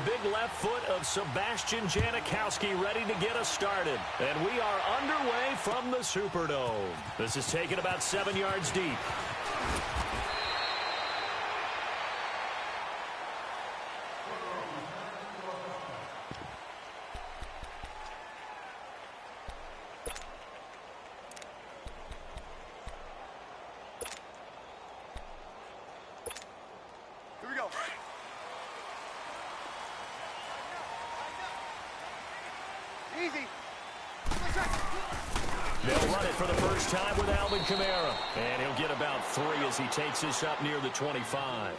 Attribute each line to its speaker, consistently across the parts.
Speaker 1: big left foot of Sebastian Janikowski ready to get us started. And we are underway from the Superdome. This is taken about 7 yards deep. They'll run it for the first time with Alvin Kamara. And he'll get about 3 as he takes this up near the 25.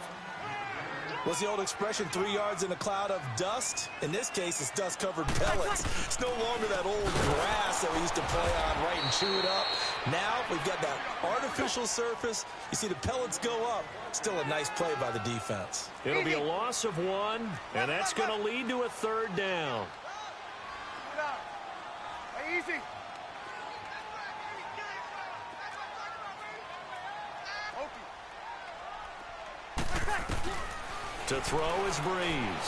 Speaker 2: What's the old expression, 3 yards in a cloud of dust? In this case, it's dust-covered pellets. It's no longer that old grass that we used to play on, right, and chew it up. Now we've got that artificial surface. You see the pellets go up. Still a nice play by the defense.
Speaker 1: It'll be a loss of 1, and that's going to lead to a 3rd down.
Speaker 3: Easy.
Speaker 1: To throw is Breeze.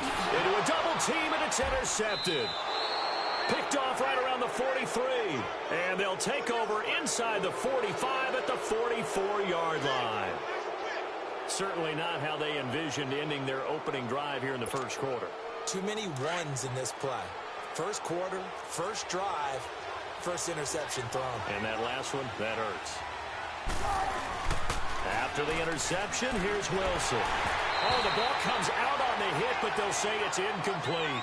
Speaker 1: Into a double team, and it's intercepted. Picked off right around the 43. And they'll take over inside the 45 at the 44-yard line. Certainly not how they envisioned ending their opening drive here in the first quarter.
Speaker 2: Too many ones in this play. First quarter, first drive, first interception thrown.
Speaker 1: And that last one, that hurts. After the interception, here's Wilson. Oh, the ball comes out on the hit, but they'll say it's incomplete.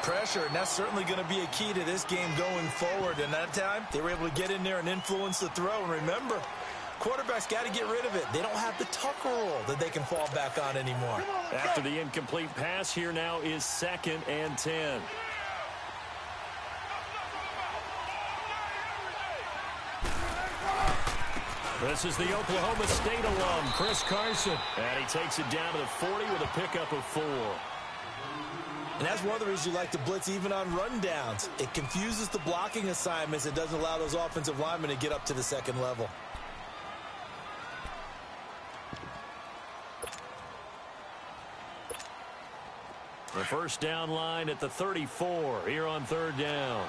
Speaker 2: Pressure, and that's certainly going to be a key to this game going forward. And that time, they were able to get in there and influence the throw. And remember, quarterbacks got to get rid of it. They don't have the Tucker rule that they can fall back on anymore.
Speaker 1: After the incomplete pass, here now is 2nd and 10. This is the Oklahoma State alum, Chris Carson. And he takes it down to the 40 with a pickup of 4.
Speaker 2: And that's one of the reasons you like to blitz even on rundowns. It confuses the blocking assignments. It doesn't allow those offensive linemen to get up to the second level.
Speaker 1: The first down line at the 34 here on 3rd down.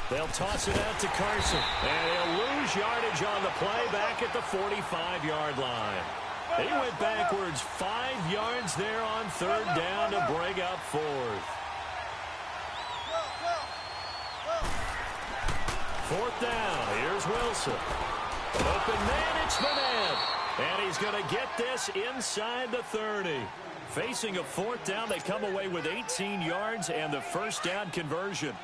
Speaker 1: They'll toss it out to Carson. And he'll lose yardage on the play back at the 45-yard line. He went backwards 5 yards there on 3rd down to bring up 4th. 4th down. Here's Wilson. An open man, it's Manette. And he's going to get this inside the 30. Facing a 4th down, they come away with 18 yards and the first down conversion.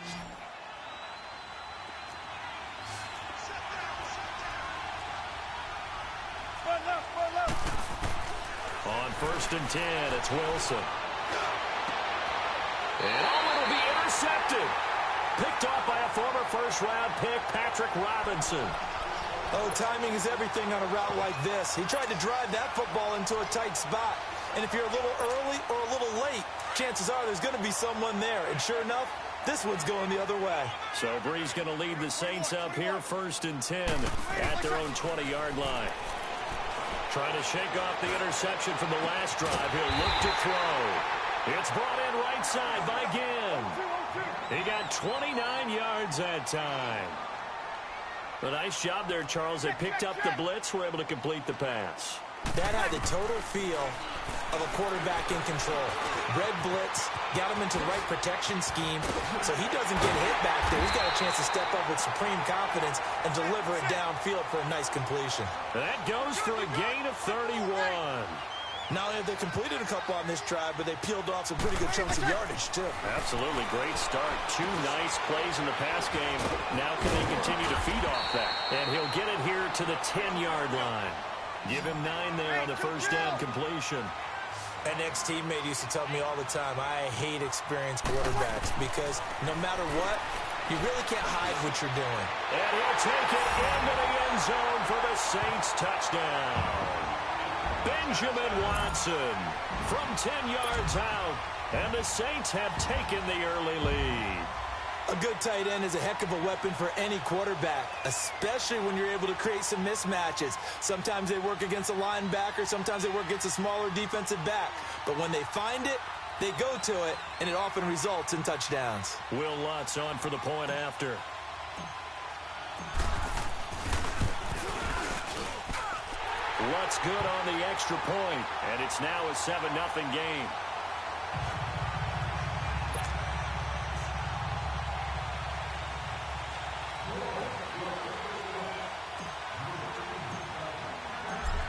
Speaker 1: On 1st and 10, it's Wilson. And it'll be intercepted. Picked off by a former first-round pick, Patrick Robinson.
Speaker 2: Oh, timing is everything on a route like this. He tried to drive that football into a tight spot. And if you're a little early or a little late, chances are there's going to be someone there. And sure enough, this one's going the other way.
Speaker 1: So Breeze going to lead the Saints up here, 1st and 10 at their own 20-yard line. Trying to shake off the interception from the last drive. He'll look to throw. It's brought in right side by Ginn. He got 29 yards that time. A nice job there, Charles. They picked up the blitz, were able to complete the pass.
Speaker 2: That had the total feel of a quarterback in control. Red blitz, got him into the right protection scheme, so he doesn't get hit back there. He's got a chance to step up with supreme confidence and deliver it downfield for a nice completion.
Speaker 1: That goes for a gain of 31.
Speaker 2: Not only have they completed a couple on this drive, but they peeled off some pretty good chunks of yardage, too.
Speaker 1: Absolutely. Great start. 2 nice plays in the pass game. Now can they continue to feed off that? And he'll get it here to the 10-yard line. Give him 9 there on the first down completion.
Speaker 2: An ex-teammate used to tell me all the time, I hate experienced quarterbacks because no matter what, you really can't hide what you're doing.
Speaker 1: And he'll take it into the end zone for the Saints touchdown. Benjamin Watson from 10 yards out, and the Saints have taken the early lead.
Speaker 2: A good tight end is a heck of a weapon for any quarterback, especially when you're able to create some mismatches. Sometimes they work against a linebacker, sometimes they work against a smaller defensive back. But when they find it, they go to it, and it often results in touchdowns.
Speaker 1: Will Lutz on for the point after. Lutz good on the extra point, and it's now a 7-0 game.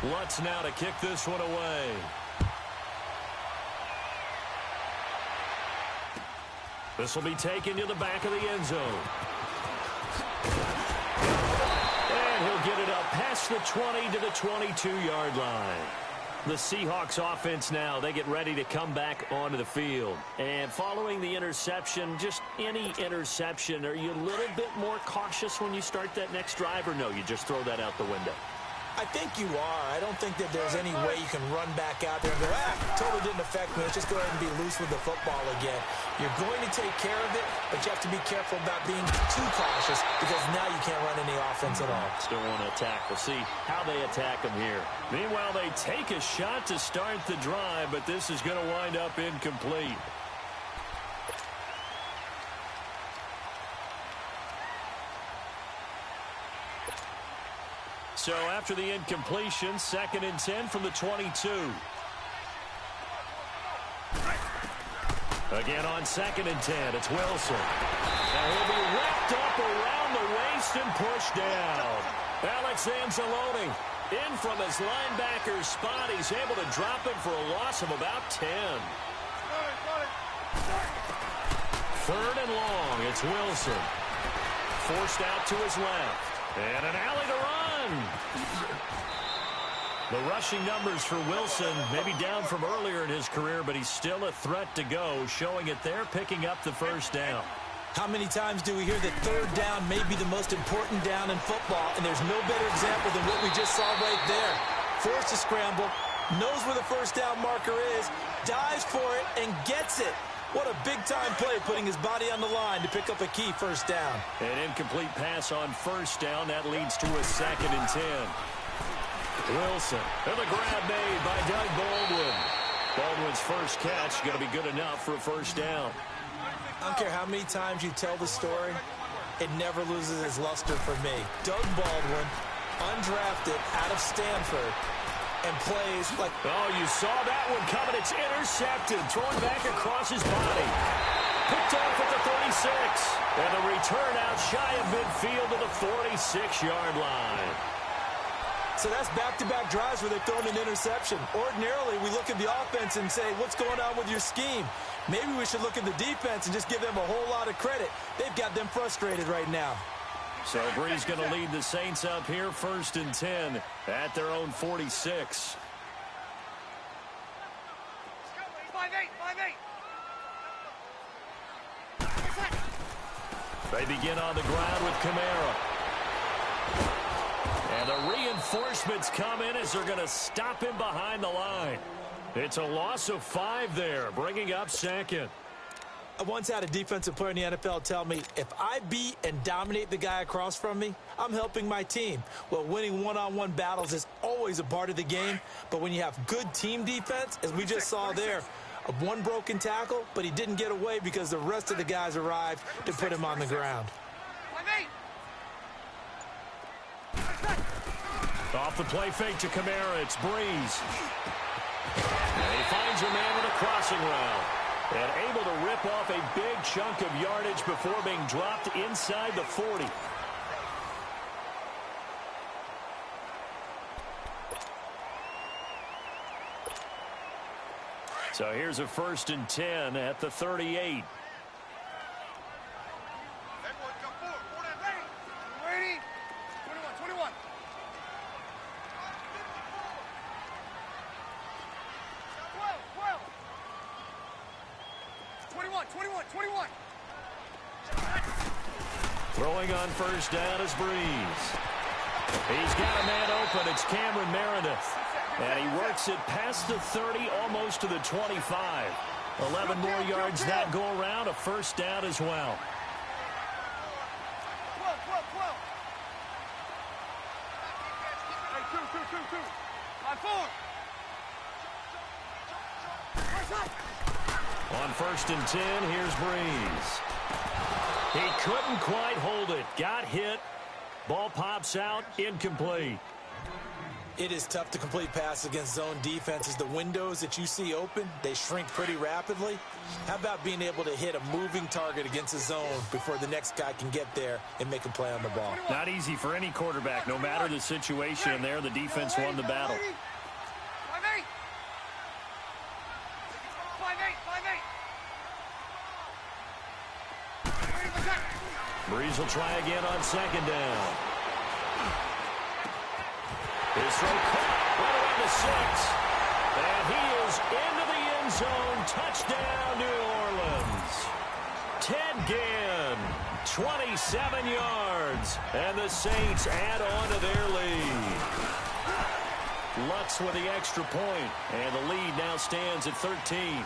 Speaker 1: Lutz now to kick this one away. This will be taken to the back of the end zone. And he'll get it up past the 20 to the 22-yard line. The Seahawks offense now, they get ready to come back onto the field. And following the interception, just any interception, are you a little bit more cautious when you start that next drive, or no, you just throw that out the window?
Speaker 2: I think you are. I don't think that there's any way you can run back out there and go, totally didn't affect me. Let's just go ahead and be loose with the football again. You're going to take care of it, but you have to be careful about being too cautious because now you can't run any offense at all.
Speaker 1: Still want to attack. We'll see how they attack them here. Meanwhile, they take a shot to start the drive, but this is going to wind up incomplete. So after the incompletion, 2nd and 10 from the 22. Again on 2nd and 10, it's Wilson. Now he'll be wrapped up around the waist and pushed down. Alex Anzalone in from his linebacker spot. He's able to drop him for a loss of about 10. 3rd and long, it's Wilson. Forced out to his left. And an alley to run. The rushing numbers for Wilson maybe down from earlier in his career, but he's still a threat to go, showing it there, picking up the 1st down.
Speaker 2: How many times do we hear that 3rd down may be the most important down in football, and there's no better example than what we just saw right there. Forced to scramble, knows where the 1st down marker is, dives for it, and gets it. What a big-time play, putting his body on the line to pick up a key 1st down.
Speaker 1: An incomplete pass on 1st down. That leads to a 2nd and 10. Wilson, and the grab made by Doug Baldwin. Baldwin's first catch going to be good enough for a 1st down.
Speaker 2: I don't care how many times you tell the story, it never loses its luster for me. Doug Baldwin, undrafted out of Stanford, and plays like...
Speaker 1: Oh, you saw that one coming. It's intercepted. Thrown back across his body. Picked off at the 36. And the return out shy of midfield to the 46-yard line.
Speaker 2: So that's back-to-back drives where they've thrown an interception. Ordinarily, we look at the offense and say, what's going on with your scheme? Maybe we should look at the defense and just give them a whole lot of credit. They've got them frustrated right now.
Speaker 1: So Bree's going to lead the Saints up here, 1st and 10 at their own 46. 5-8. They begin on the ground with Kamara. And the reinforcements come in as they're going to stop him behind the line. It's a loss of 5 there, bringing up 2nd.
Speaker 2: I once had a defensive player in the NFL tell me, if I beat and dominate the guy across from me, I'm helping my team. Well, winning one-on-one battles is always a part of the game, but when you have good team defense, as we just saw there, one broken tackle, but he didn't get away because the rest of the guys arrived to put him on the ground.
Speaker 1: Off the play fake to Kamara, it's Breeze. And he finds a man with a crossing route. And able to rip off a big chunk of yardage before being dropped inside the 40. So here's a 1st and 10 at the 38. Throwing on 1st down is Breeze. He's got a man open. It's Cameron Meredith. And he works it past the 30, almost to the 25. 11 more yards that go around, a 1st down as well. On 1st and 10, here's Breeze. He couldn't quite hold it. Got hit. Ball pops out. Incomplete.
Speaker 2: It is tough to complete passes against zone defenses. The windows that you see open, they shrink pretty rapidly. How about being able to hit a moving target against a zone before the next guy can get there and make a play on the ball?
Speaker 1: Not easy for any quarterback. No matter the situation, and there the defense won the battle. Breeze will try again on 2nd down. His throw caught right around the 6. And he is into the end zone. Touchdown, New Orleans. Ted Ginn, 27 yards. And the Saints add on to their lead. Lutz with the extra point. And the lead now stands at 13.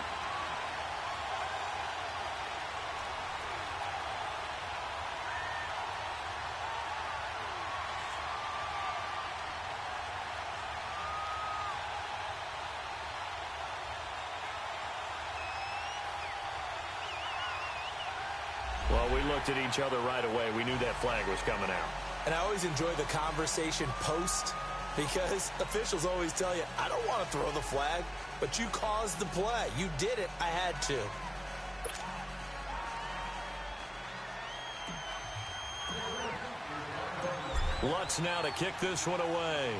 Speaker 1: Well, we looked at each other right away. We knew that flag was coming out.
Speaker 2: And I always enjoy the conversation post because officials always tell you, I don't want to throw the flag, but you caused the play. You did it. I had to.
Speaker 1: Lutz now to kick this one away.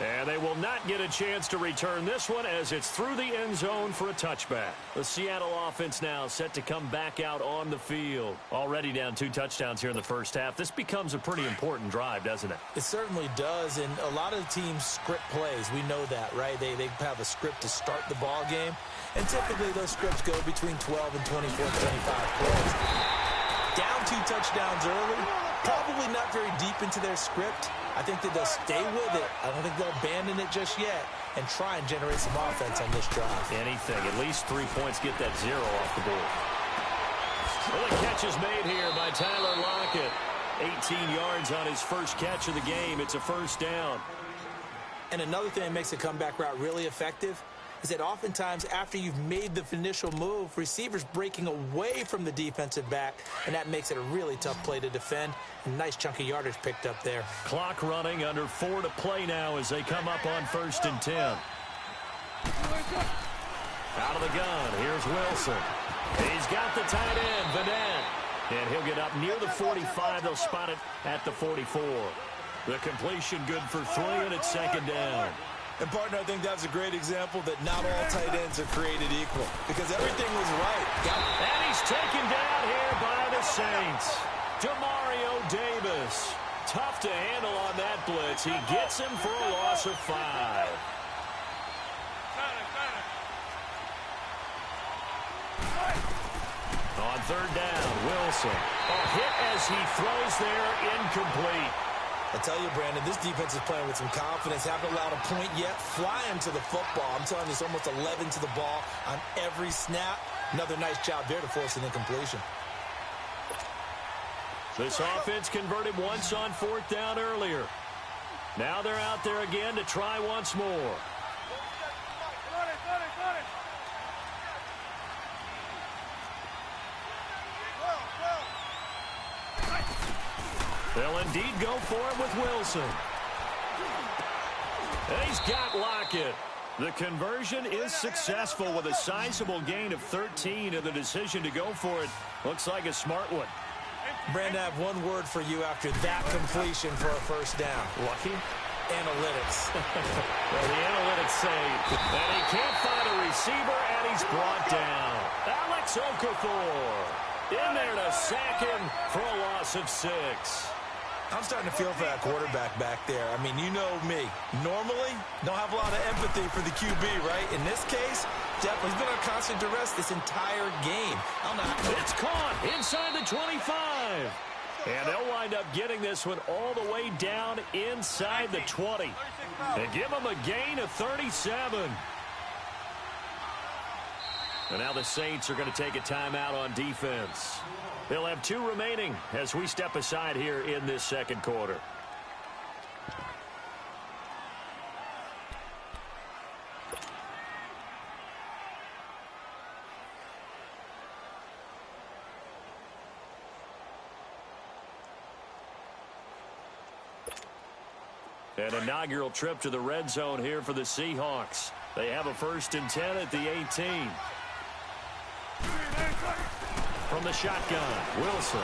Speaker 1: And they will not get a chance to return this one as it's through the end zone for a touchback. The Seattle offense now set to come back out on the field. Already down 2 touchdowns here in the first half. This becomes a pretty important drive, doesn't it?
Speaker 2: It certainly does, and a lot of teams script plays. We know that, right? They have a script to start the ball game, and typically those scripts go between 12 and 24, 25 plays. Down 2 touchdowns early, probably not very deep into their script. I think that they'll stay with it. I don't think they'll abandon it just yet and try and generate some offense on this drive.
Speaker 1: Anything. At least 3 points. Get that 0 off the board. Well, the catch is made here by Tyler Lockett. 18 yards on his first catch of the game. It's a first down.
Speaker 2: And another thing that makes a comeback route really effective is that oftentimes after you've made the initial move, receivers breaking away from the defensive back, and that makes it a really tough play to defend. A nice chunk of yardage picked up there.
Speaker 1: Clock running, under 4 to play now as they come up on 1st and 10. Out of the gun, here's Wilson. He's got the tight end, Vanette. And he'll get up near the 45. They'll spot it at the 44. The completion good for 3, and it's 2nd down.
Speaker 2: And, partner, I think that's a great example that not all tight ends are created equal because everything was right.
Speaker 1: And he's taken down here by the Saints. Demario Davis. Tough to handle on that blitz. He gets him for a loss of 5. On 3rd down, Wilson. A hit as he throws there, incomplete.
Speaker 2: I tell you, Brandon, this defense is playing with some confidence. Haven't allowed a point yet. Fly him to the football. I'm telling you, it's almost 11 to the ball on every snap. Another nice job there to force an incompletion.
Speaker 1: This offense converted once on 4th down earlier. Now they're out there again to try once more. They'll indeed go for it with Wilson. And he's got Lockett. The conversion is successful with a sizable gain of 13, and the decision to go for it looks like a smart one.
Speaker 2: Brandon, I have one word for you after that completion for a first down.
Speaker 1: Lucky?
Speaker 2: Analytics.
Speaker 1: Well, the analytics say that he can't find a receiver, and he's brought down. Alex Okafor in there to sack him for a loss of 6.
Speaker 2: I'm starting to feel for that quarterback back there. I mean, you know me. Normally, don't have a lot of empathy for the QB, right? In this case, definitely he's been on constant duress this entire game.
Speaker 1: It's caught inside the 25. And they'll wind up getting this one all the way down inside the 20. And give them a gain of 37. And now the Saints are going to take a timeout on defense. They'll have 2 remaining as we step aside here in this second quarter. An inaugural trip to the red zone here for the Seahawks. They have a 1st and 10 at the 18. From the shotgun, Wilson.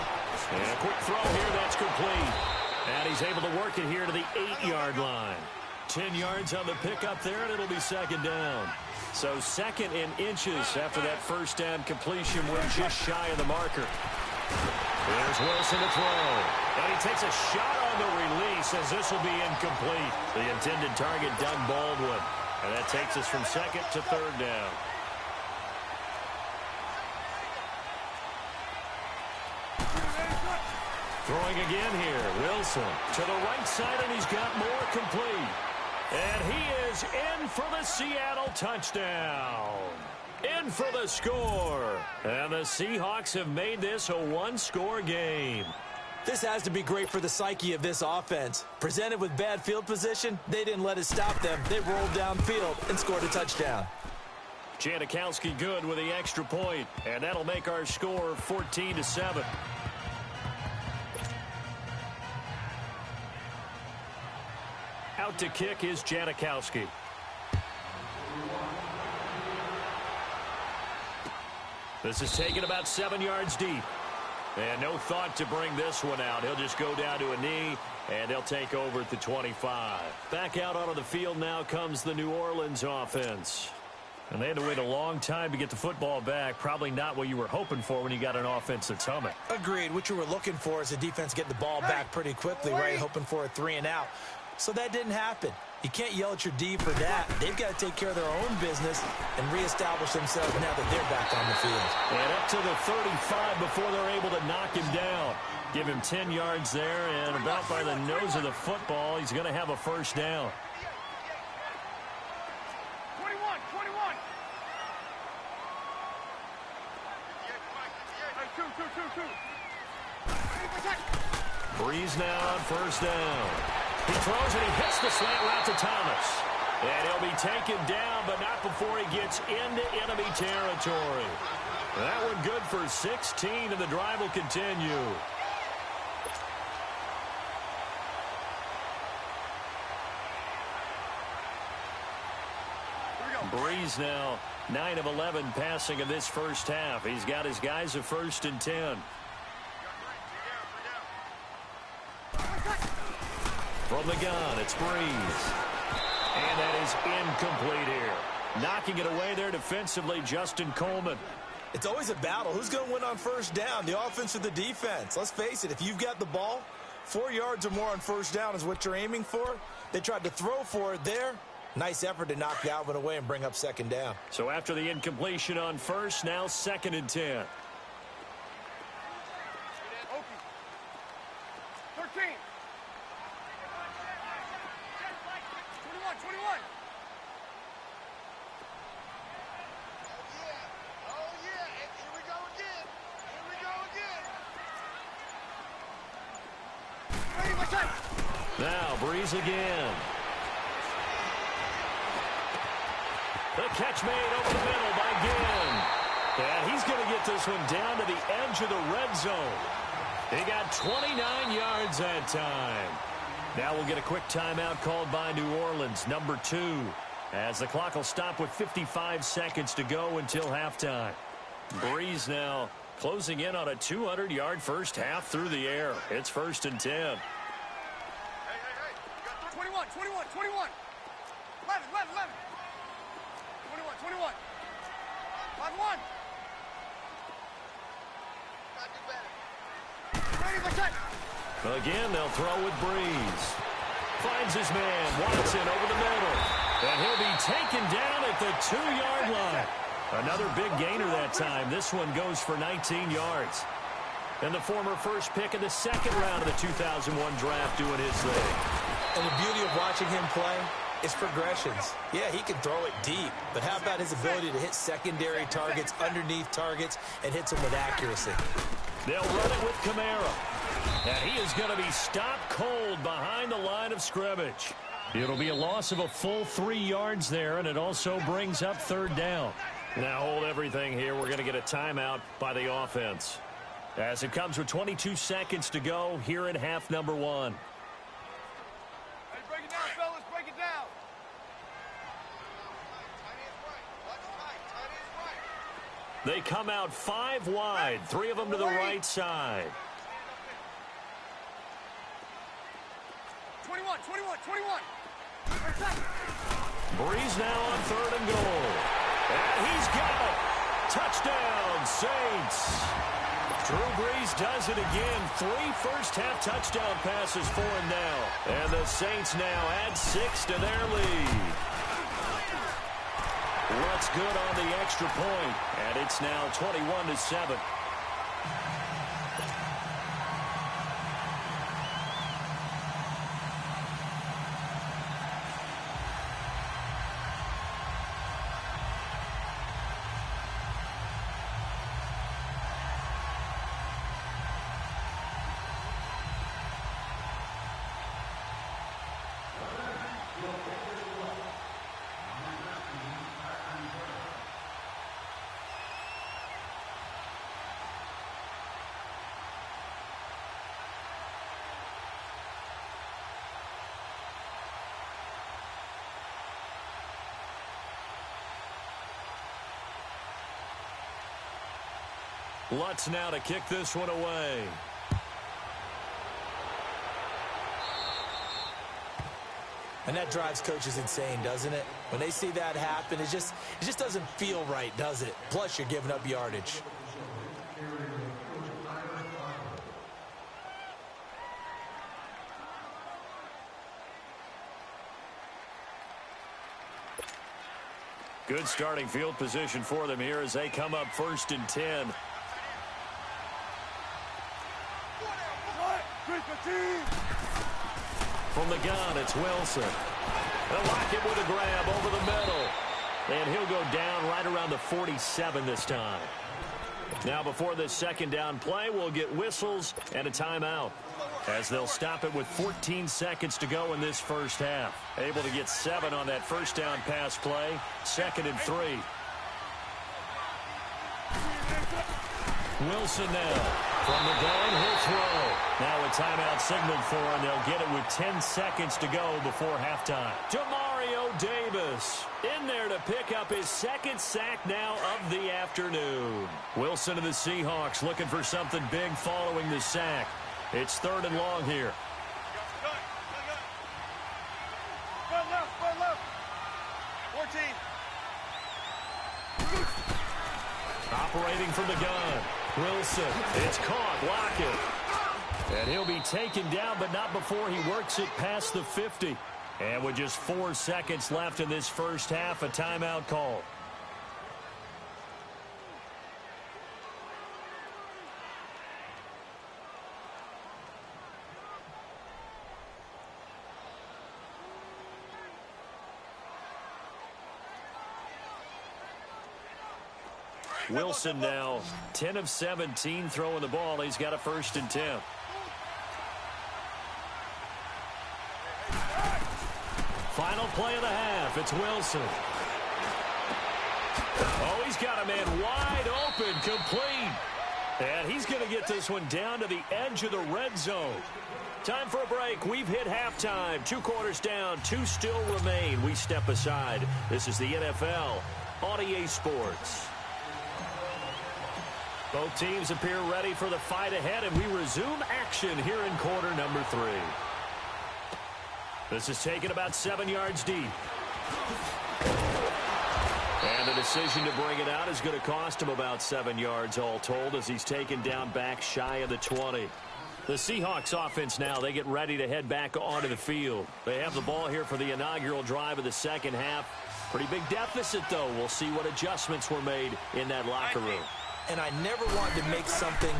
Speaker 1: And a quick throw here that's complete. And he's able to work it here to the 8-yard line. 10 yards on the pickup there, and it'll be 2nd down. So 2nd and inches after that 1st down completion. We're just shy of the marker. There's Wilson to throw. And he takes a shot on the release as this will be incomplete. The intended target, Doug Baldwin. And that takes us from 2nd to 3rd down. Throwing again here. Wilson to the right side, and he's got more complete. And he is in for the Seattle touchdown. In for the score. And the Seahawks have made this a 1-score game.
Speaker 2: This has to be great for the psyche of this offense. Presented with bad field position, they didn't let it stop them. They rolled downfield and scored a touchdown.
Speaker 1: Janikowski good with the extra point, and that'll make our score 14-7. Out to kick is Janikowski. This is taken about 7 yards deep. And no thought to bring this one out. He'll just go down to a knee, and they'll take over at the 25. Back out onto the field now comes the New Orleans offense. And they had to wait a long time to get the football back. Probably not what you were hoping for when you got an offense that's humming.
Speaker 2: Agreed. What you were looking for is the defense getting the ball back pretty quickly, right? Hoping for a 3 and out. So that didn't happen. You can't yell at your D for that. They've got to take care of their own business and reestablish themselves now that they're back on the field.
Speaker 1: And up to the 35 before they're able to knock him down. Give him 10 yards there, and about by the nose of the football, he's going to have a 1st down.
Speaker 3: 21.
Speaker 1: Breeze now on 1st down. He throws and he hits the slant route to Thomas. And he'll be taken down, but not before he gets into enemy territory. That one good for 16, and the drive will continue. Breeze now 9 of 11 passing in this 1st half. He's got his guys a 1st and 10. From the gun, it's Breeze. And that is incomplete here. Knocking it away there defensively, Justin Coleman.
Speaker 2: It's always a battle. Who's going to win on 1st down, the offense or the defense? Let's face it, if you've got the ball, 4 yards or more on 1st down is what you're aiming for. They tried to throw for it there. Nice effort to knock Galvin away and bring up 2nd down.
Speaker 1: So after the incompletion on 1st, now 2nd and 10.
Speaker 3: 13. 21. Oh, yeah. Here we go again. Ready, what's up?
Speaker 1: Now, Breeze again. The catch made over the middle by Ginn. And he's going to get this one down to the edge of the red zone. He got 29 yards that time. Now we'll get a quick timeout called by New Orleans, number 2, as the clock will stop with 55 seconds to go until halftime. Breeze now closing in on a 200-yard 1st half through the air. It's 1st and 10.
Speaker 3: Hey. 21. 11. 21. 5-1. Ready, what's up?
Speaker 1: Again, they'll throw with Breeze. Finds his man, Watson, over the middle. And he'll be taken down at the 2-yard line. Another big gainer that time. This one goes for 19 yards. And the former 1st pick in the 2nd round of the 2001 draft doing his thing.
Speaker 2: And the beauty of watching him play, It's progressions. Yeah, he can throw it deep, but how about his ability to hit secondary targets, underneath targets, and hits them with accuracy?
Speaker 1: They'll run it with Kamara. And he is going to be stopped cold behind the line of scrimmage. It'll be a loss of a full 3 yards there, and it also brings up third down. Now hold everything here. We're going to get a timeout by the offense. As it comes with 22 seconds to go here in half number 1.
Speaker 3: Hey, break it down, fellas. Break it down.
Speaker 1: They come out 5 wide, 3 of them to the right side.
Speaker 3: 21.
Speaker 1: Breeze now on 3rd and goal. And he's got it. Touchdown, Saints. Drew Brees does it again. 3 first-half touchdown passes for him now. And the Saints now add 6 to their lead. What's good on the extra point, and it's now 21-7. Lutz now to kick this one away.
Speaker 2: And that drives coaches insane, doesn't it? When they see that happen, it just doesn't feel right, does it? Plus, you're giving up yardage.
Speaker 1: Good starting field position for them here as they come up 1st and 10. From the gun, it's Wilson. They'll lock it with a grab over the middle. And he'll go down right around the 47 this time. Now before this second down play, we'll get whistles and a timeout, as they'll stop it with 14 seconds to go in this first half. Able to get 7 on that first down pass play. 2nd and 3. Wilson now. From the gun, he'll throw. Now a timeout signaled for, and they'll get it with 10 seconds to go before halftime. Demario Davis in there to pick up his 2nd sack now of the afternoon. Wilson and the Seahawks looking for something big following the sack. It's 3rd and long here.
Speaker 3: Spread left. 14.
Speaker 1: Operating from the gun. Wilson, it's caught, Lockett. And he'll be taken down, but not before he works it past the 50. And with just 4 seconds left in this first half, a timeout call. Wilson now 10 of 17 throwing the ball. He's got a 1st and 10. Final play of the half. It's Wilson. Oh, he's got a man wide open, complete. And he's going to get this one down to the edge of the red zone. Time for a break. We've hit halftime. 2 quarters down, 2 still remain. We step aside. This is the NFL on EA Sports. Both teams appear ready for the fight ahead, and we resume action here in quarter number 3. This is taken about 7 yards deep. And the decision to bring it out is going to cost him about 7 yards all told, as he's taken down back shy of the 20. The Seahawks offense now, they get ready to head back onto the field. They have the ball here for the inaugural drive of the second half. Pretty big deficit, though. We'll see what adjustments were made in that locker room.
Speaker 2: And I never want to make something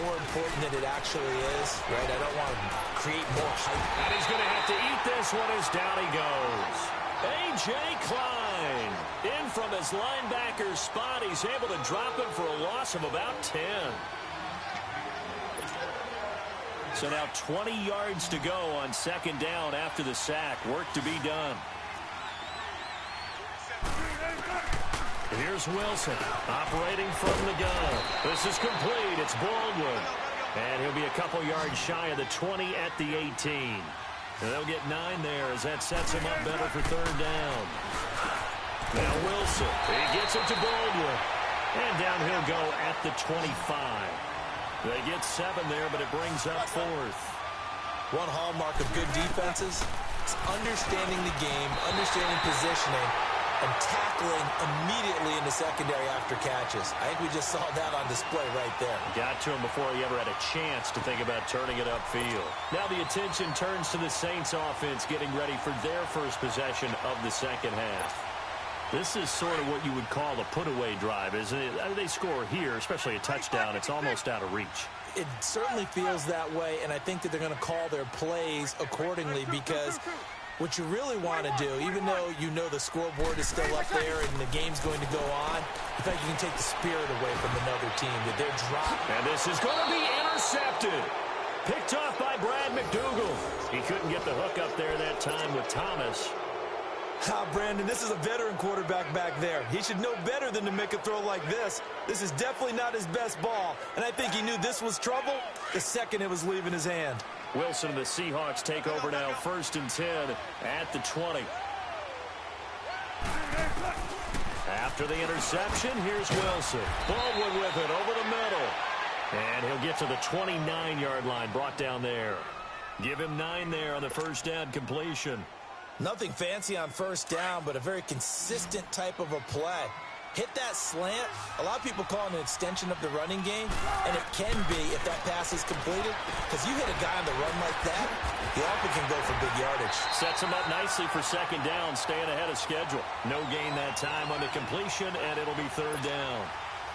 Speaker 2: more important than it actually is, right? I don't want to create more hype.
Speaker 1: And he's going to have to eat this one as down he goes. A.J. Klein in from his linebacker spot. He's able to drop him for a loss of about 10. So now 20 yards to go on second down after the sack. Work to be done. Here's Wilson operating from the gun. This is complete. It's Baldwin. And he'll be a couple yards shy of the 20 at the 18. And they'll get 9 there as that sets him up better for third down. Now Wilson. He gets it to Baldwin. And down he'll go at the 25. They get 7 there, but it brings up fourth.
Speaker 2: One hallmark of good defenses is understanding the game, understanding positioning, and tackling immediately in the secondary after catches. I think we just saw that on display right there.
Speaker 1: Got to him before he ever had a chance to think about turning it upfield. Now the attention turns to the Saints offense getting ready for their first possession of the second half. This is sort of what you would call a put-away drive, isn't it? They score here, especially a touchdown. It's almost out of reach.
Speaker 2: It certainly feels that way, and I think that they're going to call their plays accordingly because what you really want to do, even though you know the scoreboard is still up there and the game's going to go on, I think you can take the spirit away from another team, that they're dropping.
Speaker 1: And this is going to be intercepted. Picked off by Brad McDougal. He couldn't get the hook up there that time with Thomas.
Speaker 2: Brandon, this is a veteran quarterback back there. He should know better than to make a throw like this. This is definitely not his best ball, and I think he knew this was trouble the second it was leaving his hand.
Speaker 1: Wilson and the Seahawks take over now, 1st and 10 at the 20. After the interception, here's Wilson. Baldwin with it over the middle. And he'll get to the 29-yard line, brought down there. Give him 9 there on the first down completion.
Speaker 2: Nothing fancy on first down, but a very consistent type of a play. Hit that slant. A lot of people call it an extension of the running game, and it can be if that pass is completed, because you hit a guy on the run like that, he often can go for big yardage.
Speaker 1: Sets him up nicely for second down, staying ahead of schedule. No gain that time on the completion, and it'll be third down.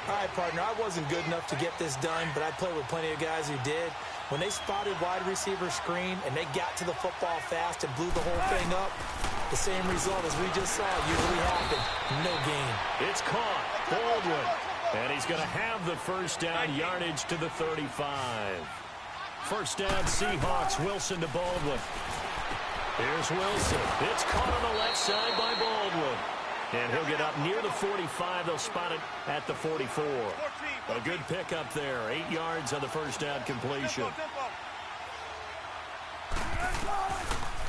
Speaker 2: All right, partner, I wasn't good enough to get this done, but I played with plenty of guys who did. When they spotted wide receiver screen and they got to the football fast and blew the whole thing up, the same result as we just saw usually happened. No gain.
Speaker 1: It's caught. Baldwin. And he's going to have the first down yardage to the 35. First down, Seahawks. Wilson to Baldwin. Here's Wilson. It's caught on the left side by Baldwin. And he'll get up near the 45. They'll spot it at the 44. A good pickup there. 8 yards on the first down completion.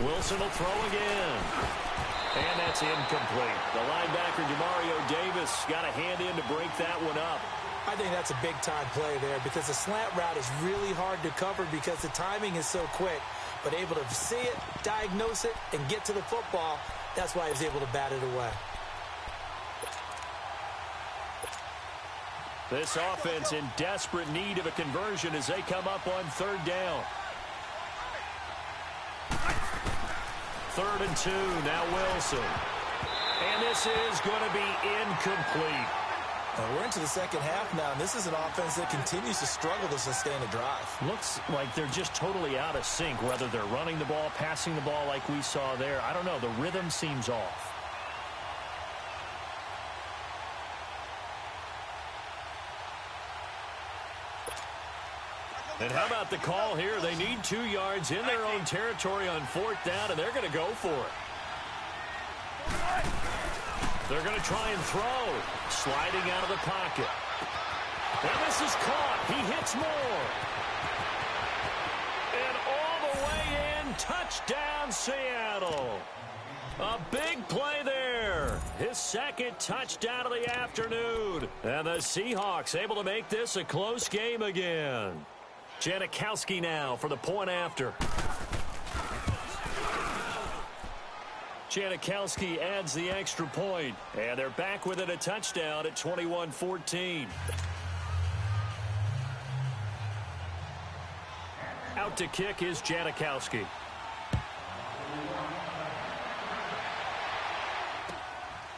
Speaker 1: Wilson will throw again. And that's incomplete. The linebacker, Demario Davis, got a hand in to break that one up.
Speaker 2: I think that's a big-time play there because the slant route is really hard to cover because the timing is so quick. But able to see it, diagnose it, and get to the football, that's why he was able to bat it away.
Speaker 1: This offense in desperate need of a conversion as they come up on third down. 3rd and 2, now Wilson. And this is going to be incomplete.
Speaker 2: We're into the second half now, and this is an offense that continues to struggle to sustain a drive.
Speaker 1: Looks like they're just totally out of sync, whether they're running the ball, passing the ball like we saw there. I don't know, the rhythm seems off. And how about the call here? They need 2 yards in their own territory on 4th down, and they're going to go for it. They're going to try and throw. Sliding out of the pocket. And this is caught. He hits more. And all the way in, touchdown Seattle. A big play there. His second touchdown of the afternoon. And the Seahawks able to make this a close game again. Janikowski now for the point after. Janikowski adds the extra point, and they're back within a touchdown at 21-14. Out to kick is Janikowski.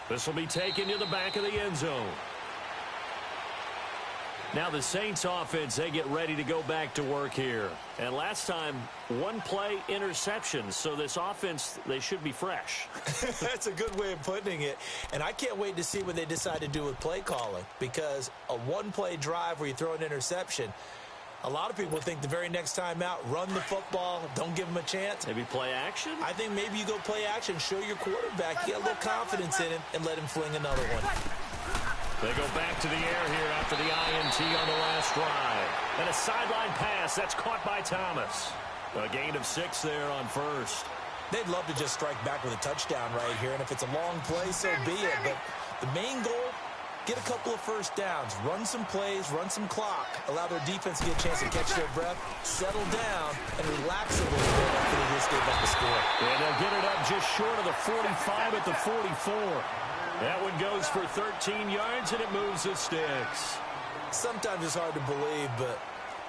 Speaker 1: This will be taken to the back of the end zone. Now the Saints offense, they get ready to go back to work here. And last time, one play interception. So this offense, they should be fresh.
Speaker 2: That's a good way of putting it. And I can't wait to see what they decide to do with play calling. Because a one-play drive where you throw an interception, a lot of people think the very next time out, run the football, don't give them a chance.
Speaker 1: Maybe play action?
Speaker 2: I think maybe you go play action, show your quarterback, get a little confidence in him, and let him fling another one.
Speaker 1: They go back to the air here after the INT on the last drive. And a sideline pass. That's caught by Thomas. A gain of 6 there on first.
Speaker 2: They'd love to just strike back with a touchdown right here. And if it's a long play, so be it. But the main goal, get a couple of first downs. Run some plays, run some clock. Allow their defense to get a chance to catch their breath, settle down, and relax a little bit after they just gave up the score.
Speaker 1: And they'll get it up just short of the 45 at the 44. That one goes for 13 yards, and it moves the sticks.
Speaker 2: Sometimes it's hard to believe, but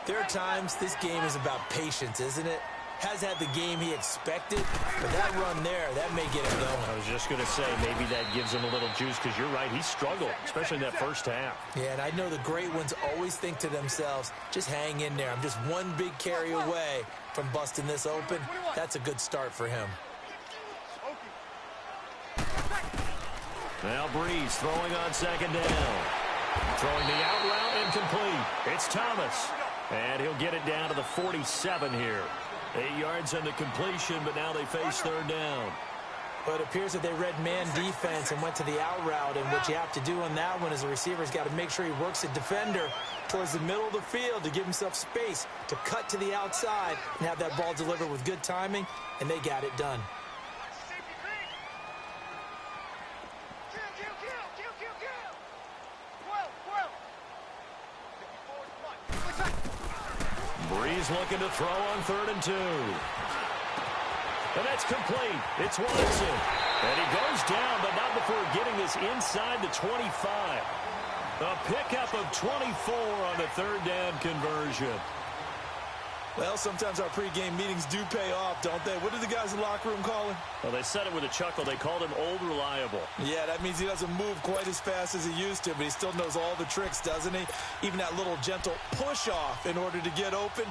Speaker 2: there are times this game is about patience, isn't it? Has had the game he expected, but that run there, that may get him going.
Speaker 1: I was just going to say, maybe that gives him a little juice, because you're right, he struggled, especially in that first half.
Speaker 2: Yeah, and I know the great ones always think to themselves, just hang in there. I'm just one big carry away from busting this open. That's a good start for him.
Speaker 1: Now Breeze throwing on second down. Throwing the out route incomplete. It's Thomas. And he'll get it down to the 47 here. 8 yards on the completion, but now they face third down.
Speaker 2: But it appears that they read man defense and went to the out route. And what you have to do on that one is the receiver's got to make sure he works the defender towards the middle of the field to give himself space to cut to the outside and have that ball delivered with good timing, and they got it done.
Speaker 1: Breeze looking to throw on 3rd and 2. And that's complete. It's Watson. And he goes down, but not before getting this inside the 25. A pickup of 24 on the 3rd down conversion.
Speaker 2: Well, sometimes our pregame meetings do pay off, don't they? What did the guys in the locker room call him?
Speaker 1: Well, they said it with a chuckle. They called him Old Reliable.
Speaker 2: Yeah, that means he doesn't move quite as fast as he used to, but he still knows all the tricks, doesn't he? Even that little gentle push-off in order to get open,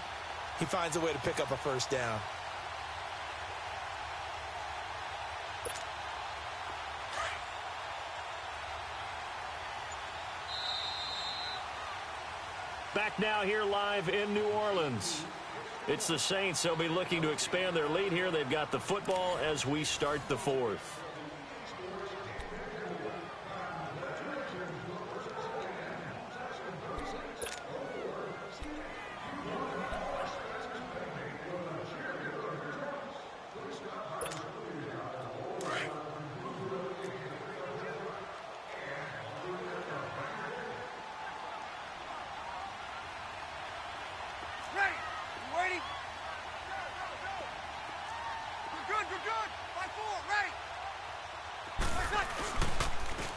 Speaker 2: he finds a way to pick up a first down.
Speaker 1: Back now here live in New Orleans. It's the Saints. They'll be looking to expand their lead here. They've got the football as we start the 4th.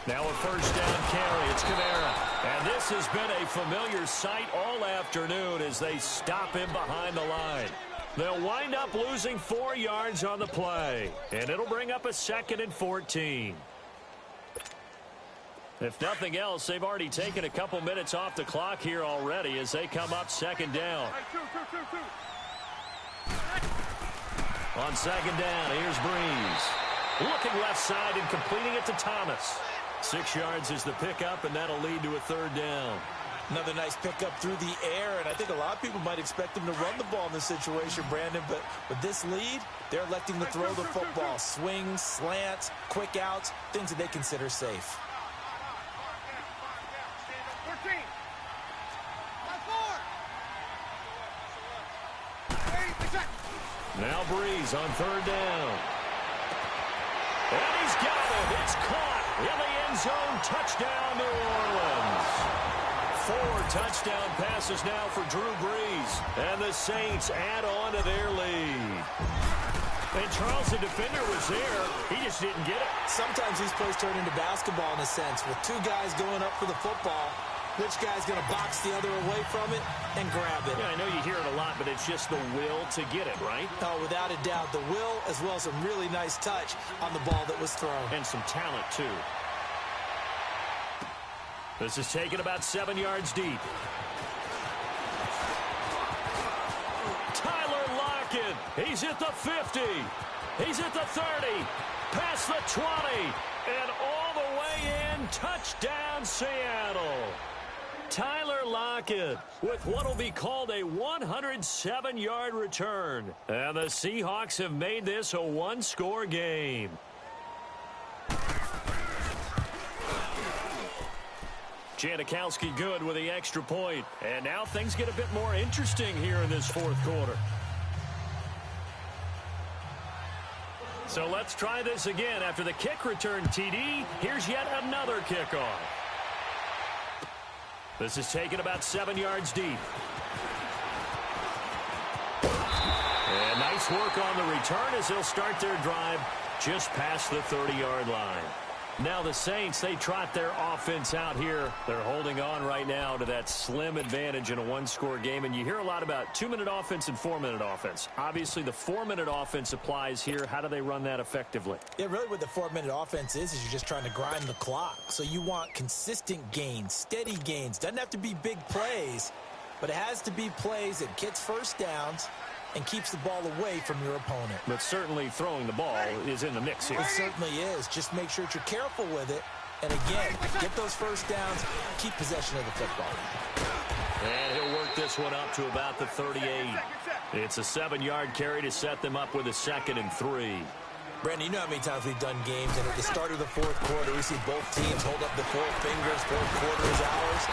Speaker 1: Now a first down carry. It's Kamara. And this has been a familiar sight all afternoon as they stop him behind the line. They'll wind up losing 4 yards on the play. And it'll bring up a 2nd and 14. If nothing else, they've already taken a couple minutes off the clock here already as they come up 2nd down. On 2nd down, here's Breeze. Looking left side and completing it to Thomas. 6 yards is the pickup, and that'll lead to a 3rd down.
Speaker 2: Another nice pickup through the air, and I think a lot of people might expect them to run the ball in this situation, Brandon, but with this lead, they're electing to throw the football. Swings, slants, quick outs, things that they consider safe.
Speaker 1: Now Breeze on 3rd down. And he's got it. It's caught in the end zone. Touchdown, New Orleans. 4 touchdown passes now for Drew Brees. And the Saints add on to their lead. And Charles, the defender, was there. He just didn't get it.
Speaker 2: Sometimes these plays turn into basketball in a sense. With 2 guys going up for the football, which guy's going to box the other away from it and grab it?
Speaker 1: Yeah, I know you hear it a lot, but it's just the will to get it, right?
Speaker 2: Oh, without a doubt. The will as well as some really nice touch on the ball that was thrown.
Speaker 1: And some talent, too. This is taken about 7 yards deep. He's at the 50. He's at the 30. Past the 20. And all the way in. Touchdown, Seattle. Tyler Lockett with what will be called a 107-yard return. And the Seahawks have made this a one-score game. Janikowski good with the extra point. And now things get a bit more interesting here in this fourth quarter. So let's try this again. After the kick return TD, here's yet another kickoff. This is taken about 7 yards deep. And nice work on the return as they'll start their drive just past the 30-yard line. Now the Saints, they trot their offense out here. They're holding on right now to that slim advantage in a one-score game. And you hear a lot about 2-minute offense and 4-minute offense. Obviously, the 4-minute offense applies here. How do they run that effectively?
Speaker 2: Yeah, really what the 4-minute offense is you're just trying to grind the clock. So you want consistent gains, steady gains. Doesn't have to be big plays, but it has to be plays that gets first downs and keeps the ball away from your opponent.
Speaker 1: But certainly throwing the ball is in the mix here.
Speaker 2: It certainly is. Just make sure that you're careful with it. And again, get those first downs, keep possession of the football.
Speaker 1: And he'll work this one up to about the 38. It's a 7-yard carry to set them up with a 2nd and 3.
Speaker 2: Brandon, you know how many times we've done games, and at the start of the fourth quarter, we see both teams hold up the 4 fingers, fourth quarter is ours.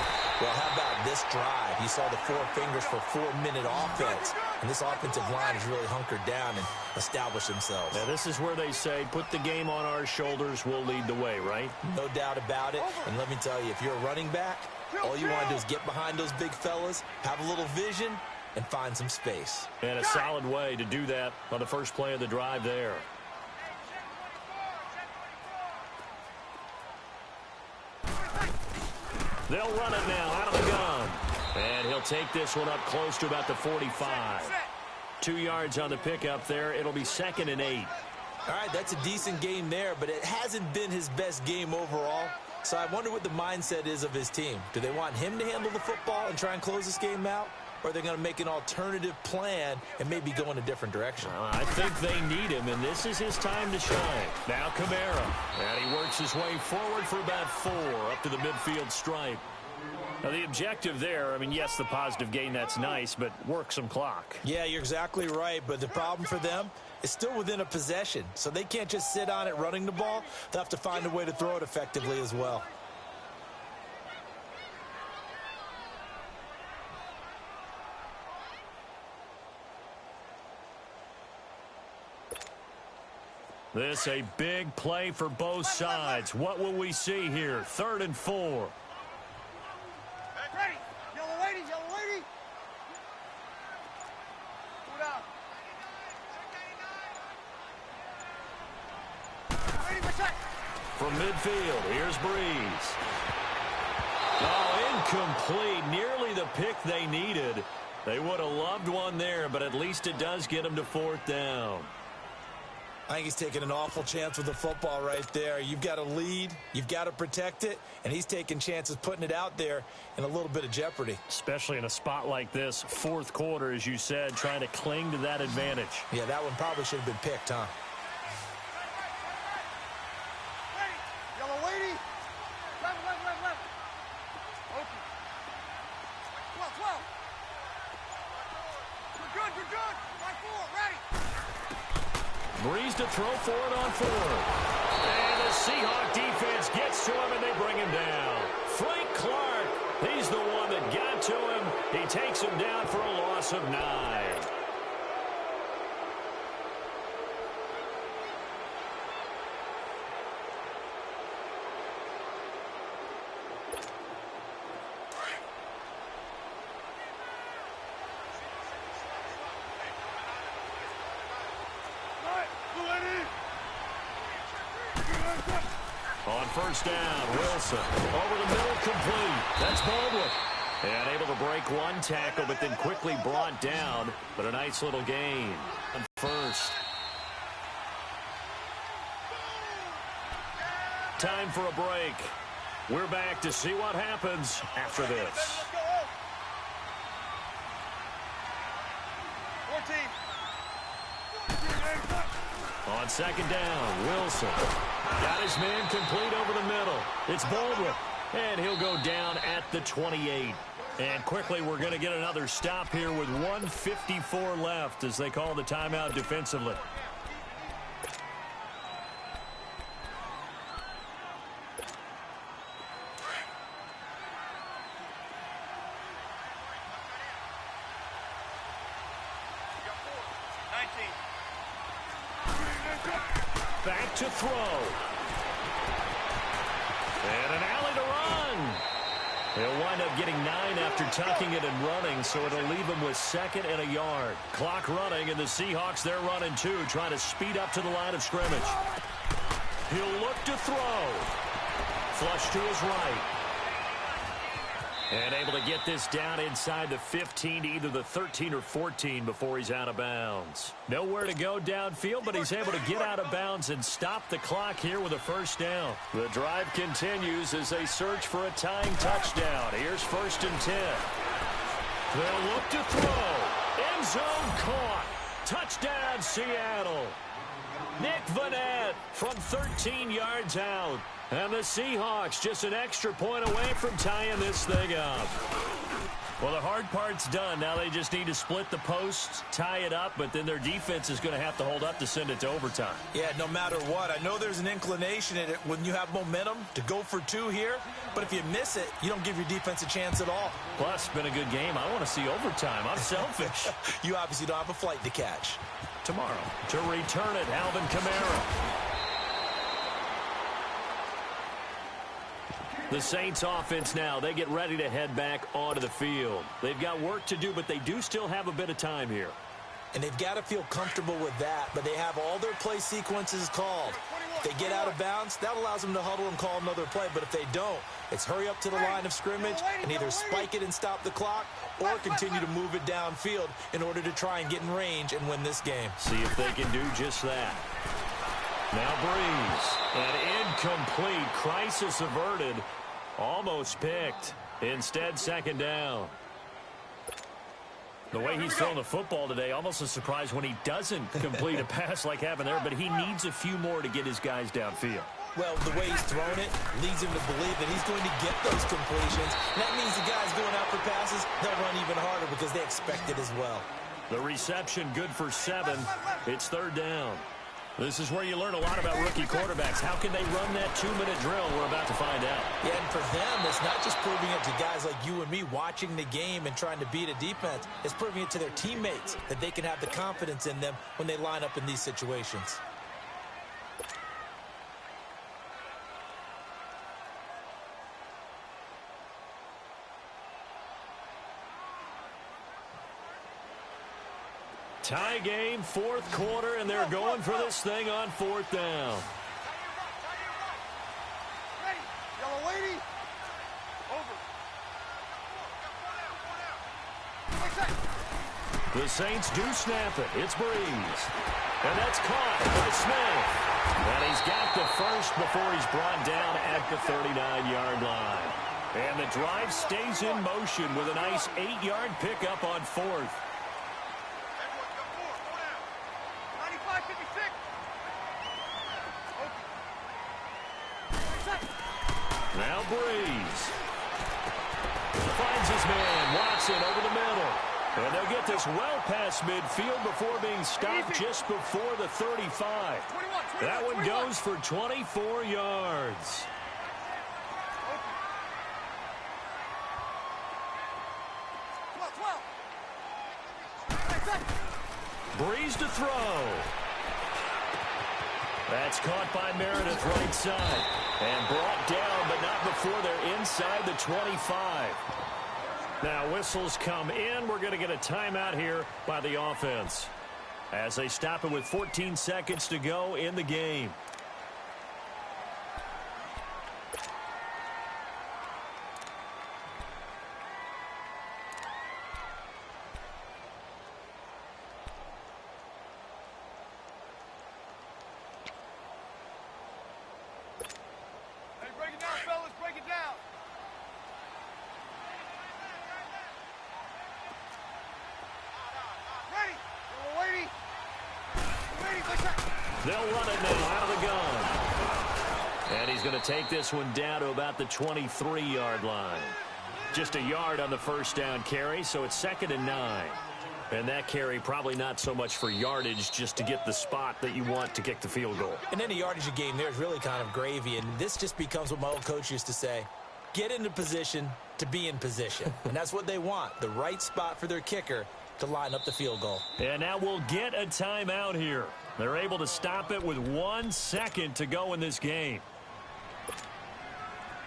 Speaker 2: Well, how about this drive? You saw the 4 fingers for 4-minute offense, and this offensive line has really hunkered down and established themselves.
Speaker 1: Now, this is where they say, put the game on our shoulders, we'll lead the way, right?
Speaker 2: No doubt about it, and let me tell you, if you're a running back, all you want to do is get behind those big fellas, have a little vision, and find some space.
Speaker 1: And a solid way to do that on the first play of the drive there. They'll run it now out of the gun. And he'll take this one up close to about the 45. 2 yards on the pickup there. It'll be 2nd and 8.
Speaker 2: All right, that's a decent game there, but it hasn't been his best game overall. So I wonder what the mindset is of his team. Do they want him to handle the football and try and close this game out? Or are they going to make an alternative plan and maybe go in a different direction?
Speaker 1: I think they need him, and this is his time to shine. Now Kamara. And he works his way forward for about 4 up to the midfield stripe. Now the objective there, I mean, yes, the positive gain, that's nice, but work some clock.
Speaker 2: Yeah, you're exactly right, but the problem for them is still within a possession. So they can't just sit on it running the ball. They'll have to find a way to throw it effectively as well.
Speaker 1: This a big play for both sides. What will we see here? 3rd and 4.
Speaker 3: Ready. Yellow lady, yellow lady. Put out. Ready, protect.
Speaker 1: From midfield, here's Breeze. Oh, incomplete. Nearly the pick they needed. They would have loved one there, but at least it does get them to 4th down.
Speaker 2: I think he's taking an awful chance with the football right there. You've got to lead, you've got to protect it, and he's taking chances putting it out there in a little bit of jeopardy.
Speaker 1: Especially in a spot like this, 4th quarter, as you said, trying to cling to that advantage.
Speaker 2: Yeah, that one probably should have been picked, huh?
Speaker 3: Ready. Yellow lady. Left. Open. 12. You're good. Line 4, ready.
Speaker 1: Breeze to throw for it on 4. And the Seahawk defense gets to him, and they bring him down. Frank Clark, he's the one that got to him. He takes him down for a loss of 9. On 1st down, Wilson over the middle, complete. That's Baldwin. And able to break one tackle, but then quickly brought down. But a nice little gain on 1st. Time for a break. We're back to see what happens after this.
Speaker 3: 14.
Speaker 1: On second down, Wilson got his man complete over the middle. It's Baldwin, and he'll go down at the 28. And quickly, we're going to get another stop here with 1:54 left as they call the timeout defensively. Back to throw. And an alley to run. He'll wind up getting 9 after tucking it and running, so it'll leave him with 2nd and a yard. Clock running, and the Seahawks, they're running too, trying to speed up to the line of scrimmage. He'll look to throw. Flush to his right. And able to get this down inside the 15 to either the 13 or 14 before he's out of bounds. Nowhere to go downfield, but he's able to get out of bounds and stop the clock here with a first down. The drive continues as they search for a tying touchdown. Here's 1st and 10. They'll look to throw. End zone caught. Touchdown, Seattle. Nick Vanette from 13 yards out. And the Seahawks just an extra point away from tying this thing up. Well, the hard part's done. Now they just need to split the posts, tie it up, but then their defense is going to have to hold up to send it to overtime.
Speaker 2: Yeah, no matter what. I know there's an inclination in it when you have momentum to go for 2 here, but if you miss it, you don't give your defense a chance at all.
Speaker 1: Plus, it's been a good game. I want to see overtime. I'm selfish.
Speaker 2: You obviously don't have a flight to catch.
Speaker 1: Tomorrow, to return it, Alvin Kamara. The Saints offense now, they get ready to head back onto the field. They've got work to do, but they do still have a bit of time here.
Speaker 2: And they've got to feel comfortable with that, but they have all their play sequences called. If they get out of bounds, that allows them to huddle and call another play, but if they don't, it's hurry up to the line of scrimmage and either spike it and stop the clock or continue to move it downfield in order to try and get in range and win this game.
Speaker 1: See if they can do just that. Now Breeze, and incomplete, crisis averted. Almost picked. Instead, 2nd down. The way he's throwing the football today, almost a surprise when he doesn't complete a pass like having there, but he needs a few more to get his guys downfield.
Speaker 2: Well, the way he's thrown it leads him to believe that he's going to get those completions. And that means the guys going out for passes, they'll run even harder because they expect it as well.
Speaker 1: The reception good for 7. It's 3rd down. This is where you learn a lot about rookie quarterbacks. How can they run that 2-minute drill? We're about to find out.
Speaker 2: Yeah, and for them, it's not just proving it to guys like you and me watching the game and trying to beat a defense. It's proving it to their teammates that they can have the confidence in them when they line up in these situations.
Speaker 1: Tie game, 4th quarter, and they're going for this thing on 4th down.
Speaker 3: Ready. Yellow lady. Over.
Speaker 1: The Saints do snap it. It's Breeze. And that's caught by Smith. And he's got the first before he's brought down at the 39-yard line. And the drive stays in motion with a nice 8-yard pickup on 4th. Now Breeze finds his man, Watson, over the middle. And they'll get this well past midfield before being stopped just before the 35. That one goes for 24 yards. Breeze to throw. That's caught by Meredith right side. And brought down, but not before they're inside the 25. Now whistles come in. We're going to get a timeout here by the offense as they stop it with 14 seconds to go in the game.
Speaker 3: Break it down, fellas. Break it down. Ready. Little lady. Lady, like that.
Speaker 1: They'll run it now out of the gun. And he's going to take this one down to about the 23-yard line. Just a yard on the first down carry, so it's 2nd and 9. And that carry probably not so much for yardage, just to get the spot that you want to kick the field goal.
Speaker 2: And then the yardage you gain there is really kind of gravy, and this just becomes what my old coach used to say: get into position to be in position. And that's what they want, the right spot for their kicker to line up the field goal.
Speaker 1: And now we'll get a timeout here. They're able to stop it with 1 second to go in this game.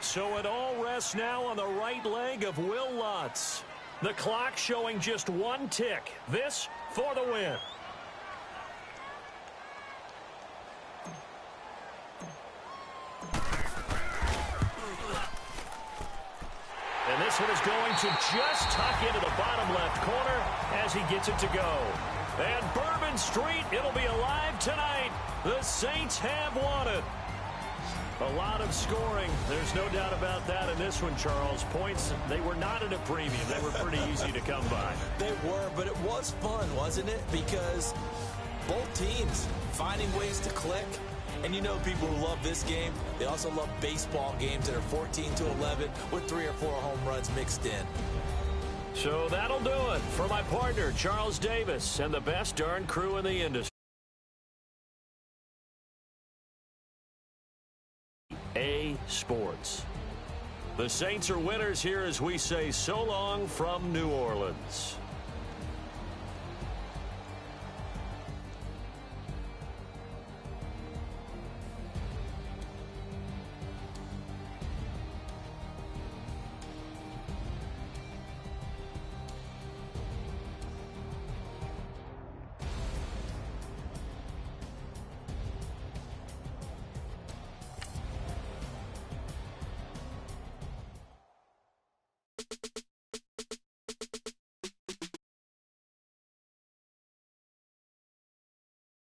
Speaker 1: So it all rests now on the right leg of Will Lutz. The clock showing just 1 tick. This for the win. And this one is going to just tuck into the bottom left corner as he gets it to go. And Bourbon Street, it'll be alive tonight. The Saints have won it. A lot of scoring. There's no doubt about that in this one, Charles. Points, they were not at a premium. They were pretty easy to come by.
Speaker 2: They were, but it was fun, wasn't it? Because both teams finding ways to click. And you know people who love this game, they also love baseball games that are 14-11 with 3 or 4 home runs mixed in.
Speaker 1: So that'll do it for my partner, Charles Davis, and the best darn crew in the industry. A Sports. The Saints are winners here as we say so long from New Orleans.